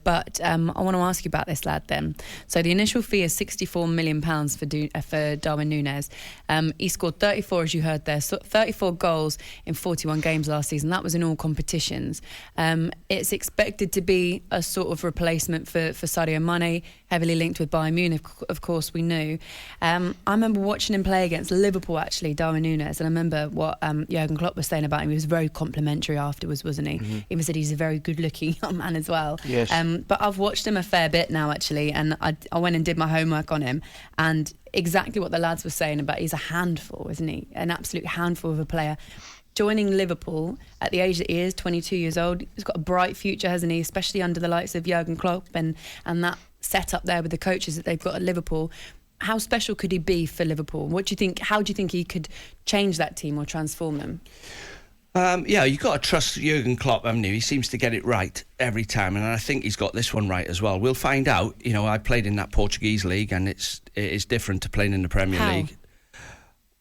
But I want to ask you about this lad then. So the initial fee is £64 million for Darwin Nunez. He scored 34, as you heard there, 34 goals in 41 games last season. That was in all competitions. It's expected to be a sort of replacement for Sadio Mane, heavily linked with Bayern Munich, of course, we knew. I remember watching him play against Liverpool, actually, Darwin Nunez, and I remember what Jurgen Klopp was saying about him. He was very complimentary afterwards, wasn't he? He even said he's a very good-looking young man as well. Yes. But I've watched him a fair bit now, actually, and I went and did my homework on him, and exactly what the lads were saying about he's a handful, isn't he? An absolute handful of a player. Joining Liverpool at the age that he is, 22 years old, he's got a bright future, hasn't he? Especially under the likes of Jurgen Klopp and that set up there with the coaches that they've got at Liverpool. How special could he be for Liverpool? What do you think? How do you think he could change that team or transform them? You've got to trust Jurgen Klopp, haven't you? He seems to get it right every time, and I think he's got this one right as well. We'll find out. You know, I played in that Portuguese league, and it is different to playing in the Premier League.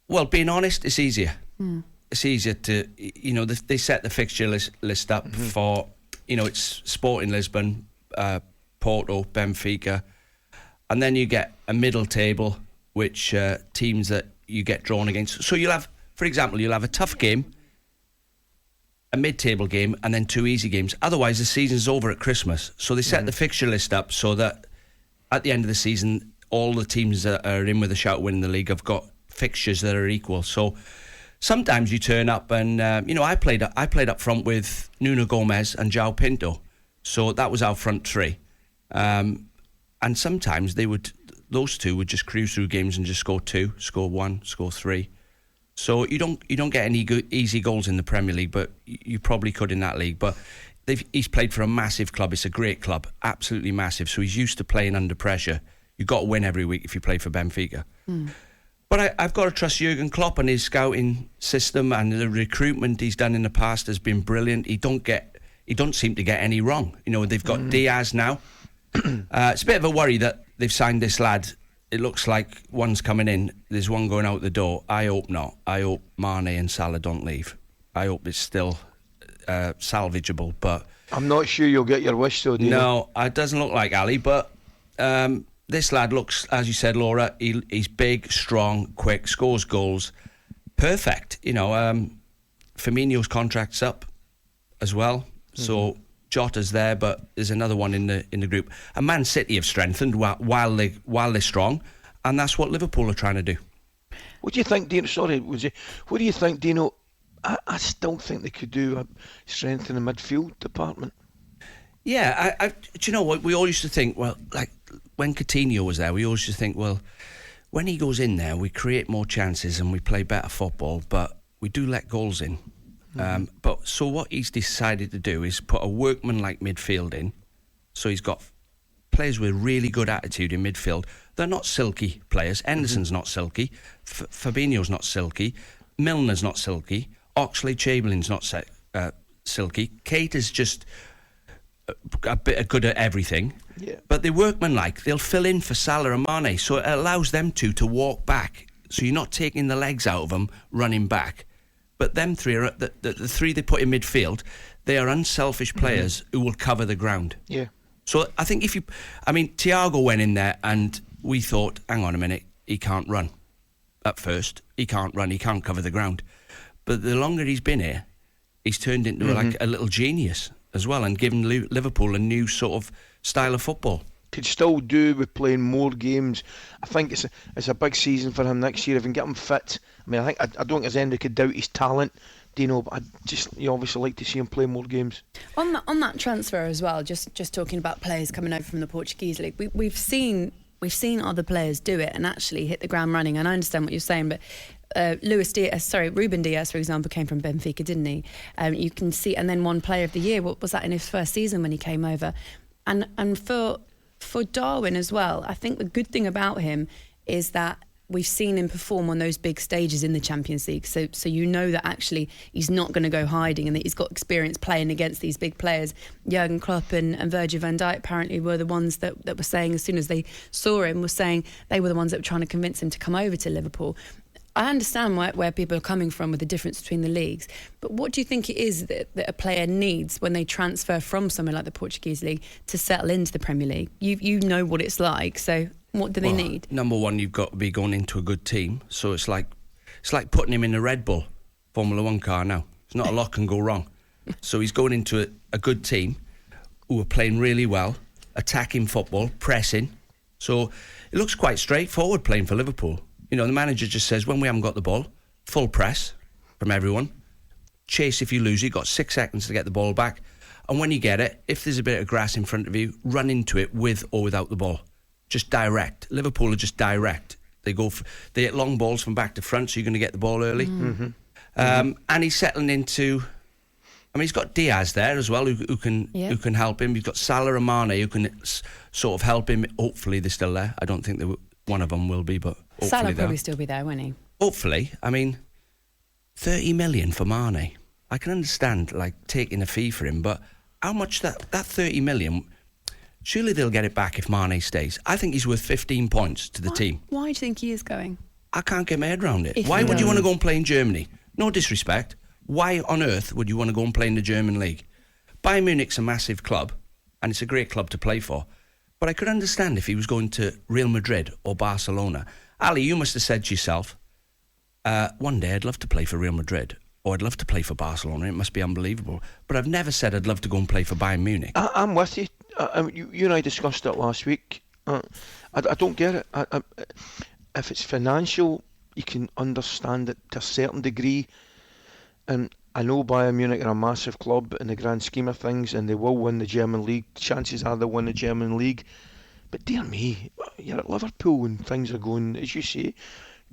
Well, being honest, it's easier. It's easier to, you know, they set the fixture list up for, you know, it's Sporting Lisbon, Porto, Benfica, and then you get a middle table, which teams that you get drawn against. So you'll have, for example, you'll have a tough game, a mid-table game, and then 2 easy games. Otherwise, the season's over at Christmas. So they set the fixture list up so that at the end of the season, all the teams that are in with a shout winning the league have got fixtures that are equal. So sometimes you turn up and, you know, I played up front with Nuno Gomez and João Pinto. So that was our front three. And sometimes those two would just cruise through games and just score 2, score 1, score 3. So you don't get any easy goals in the Premier League, but you probably could in that league. But he's played for a massive club. It's a great club, absolutely massive. So he's used to playing under pressure. You've got to win every week if you play for Benfica. But I've got to trust Jurgen Klopp and his scouting system, and the recruitment he's done in the past has been brilliant. He don't seem to get any wrong. You know, they've got Diaz now. It's a bit of a worry that they've signed this lad. It looks like one's coming in, there's one going out the door. I hope not. I hope Mane and Salah don't leave. I hope it's still salvageable, but I'm not sure you'll get your wish, though, do you? No, it doesn't look like Ali, but this lad looks, as you said, Laura, he's big, strong, quick, scores goals. Perfect. You know, Firmino's contract's up as well, so Jota's there, but there's another one in the group. And Man City have strengthened while they're strong, and that's what Liverpool are trying to do. What do you think, Dino? Sorry, what do you think, Dino? I still think they could do a strength in the midfield department. Yeah, do you know what? We all used to think, well, like when Coutinho was there, we always used to think, well, when he goes in there, we create more chances and we play better football, but we do let goals in. But so what he's decided to do is put a workman-like midfield in. So he's got players with really good attitude in midfield. They're not silky players. Henderson's not silky. Fabinho's not silky. Milner's not silky. Oxlade-Chamberlain's not silky. Kate is just a bit good at everything. Yeah. But they're workman-like. They'll fill in for Salah and Mane. So it allows them to walk back. So you're not taking the legs out of them running back. But them three are the three they put in midfield. They are unselfish players who will cover the ground. Yeah. So I think Thiago went in there and we thought, hang on a minute, he can't run. At first, he can't run, he can't cover the ground. But the longer he's been here, he's turned into like a little genius as well, and given Liverpool a new sort of style of football. Could still do with playing more games. I think it's a big season for him next year if we can get him fit. I mean, I don't think there's anybody could doubt his talent, Dino, but you obviously like to see him play more games. On that transfer as well, just talking about players coming over from the Portuguese league, we've seen other players do it and actually hit the ground running. And I understand what you're saying, but Ruben Diaz, for example, came from Benfica, didn't he? You can see, and then won Player of the Year. What was that in his first season when he came over? And for Darwin as well, I think the good thing about him is that we've seen him perform on those big stages in the Champions League. So you know that actually he's not going to go hiding and that he's got experience playing against these big players. Jurgen Klopp and Virgil van Dijk apparently were the ones that were saying, as soon as they saw him, were saying they were the ones that were trying to convince him to come over to Liverpool. I understand where people are coming from with the difference between the leagues, but what do you think it is that a player needs when they transfer from somewhere like the Portuguese league to settle into the Premier League? You know what it's like, so what do they need? Number one, you've got to be going into a good team. So it's like putting him in a Red Bull Formula 1 car now. It's not a lot can go wrong. So he's going into a good team who are playing really well, attacking football, pressing. So it looks quite straightforward playing for Liverpool. You know, the manager just says, when we haven't got the ball, full press from everyone. Chase if you lose, you've got 6 seconds to get the ball back. And when you get it, if there's a bit of grass in front of you, run into it with or without the ball. Just direct. Liverpool are just direct. They hit long balls from back to front, so you're going to get the ball early. And he's settling into... I mean, he's got Diaz there as well, who can help him. He's got Salah and Mane who can sort of help him. Hopefully they're still there. I don't think one of them will be, but hopefully Salah will probably still be there, won't he? Hopefully. I mean, 30 million for Mane. I can understand, like, taking a fee for him, but how much that 30 million... Surely they'll get it back if Mane stays. I think he's worth 15 points to the team. Why do you think he is going? I can't get my head around it. Why would you want to go and play in Germany? No disrespect. Why on earth would you want to go and play in the German league? Bayern Munich's a massive club, and it's a great club to play for. But I could understand if he was going to Real Madrid or Barcelona. Ali, you must have said to yourself, one day I'd love to play for Real Madrid, or I'd love to play for Barcelona. It must be unbelievable. But I've never said I'd love to go and play for Bayern Munich. I'm with you. You and I discussed it last week. I don't get it. If it's financial, you can understand it to a certain degree. And I know Bayern Munich are a massive club in the grand scheme of things, and they will win the German league. Chances are they'll win the German league. But dear me, you're at Liverpool and things are going, as you say,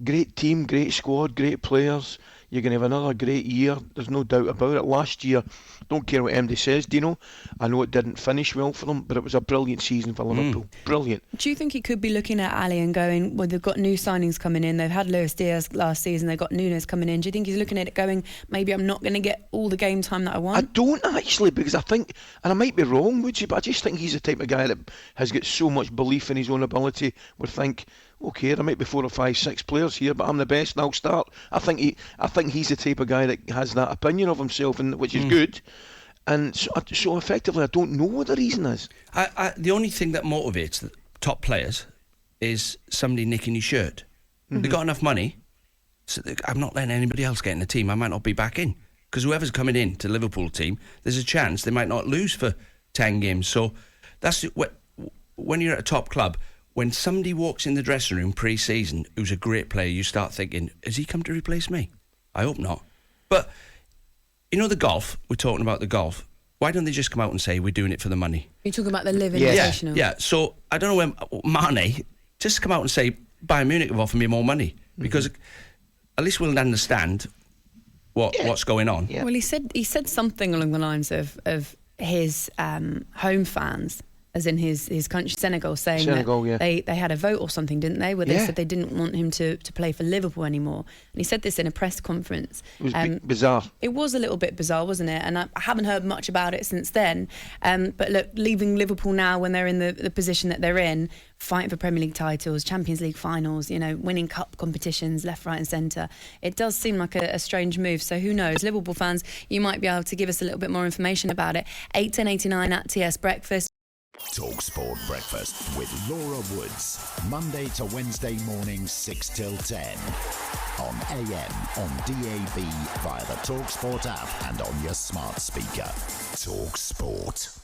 great team, great squad, great players. You're going to have another great year. There's no doubt about it. Last year, don't care what MD says, Dino. I know it didn't finish well for them, but it was a brilliant season for Liverpool. Brilliant. Do you think he could be looking at Ali and going, well, they've got new signings coming in. They've had Luis Diaz last season. They've got Nunez coming in. Do you think he's looking at it going, maybe I'm not going to get all the game time that I want? I don't actually, because I think, and I might be wrong, would you, but I just think he's the type of guy that has got so much belief in his own ability, would think, okay, there might be 4 or 5, 6 players here, but I'm the best and I'll start. I think he's the type of guy that has that opinion of himself, and which is good. And so effectively, I don't know what the reason is. The only thing that motivates the top players is somebody nicking your shirt. They've got enough money, so I'm not letting anybody else get in the team. I might not be back in, because whoever's coming in to the Liverpool team, there's a chance they might not lose for 10 games. So that's when you're at a top club. When somebody walks in the dressing room pre-season who's a great player, you start thinking, has he come to replace me? I hope not. But, you know, the golf, we're talking about the golf. Why don't they just come out and say, we're doing it for the money? You're talking about the Live Invitational. Yeah. So, I don't know when Mane, just come out and say, Bayern Munich have offered me more money. Because at least we'll understand what's going on. Yeah. Well, he said something along the lines of his home fans, as in his country, Senegal, saying that they had a vote or something, didn't they, where they said they didn't want him to play for Liverpool anymore. And he said this in a press conference. It was bizarre. It was a little bit bizarre, wasn't it? And I haven't heard much about it since then. But look, leaving Liverpool now when they're in the position that they're in, fighting for Premier League titles, Champions League finals, you know, winning cup competitions left, right and centre, it does seem like a strange move. So who knows? Liverpool fans, you might be able to give us a little bit more information about it. 81089 at TS Breakfast. talkSPORT Breakfast with Laura Woods, Monday to Wednesday mornings 6 till 10 on AM, on DAB, via the talkSPORT app and on your smart speaker. talkSPORT.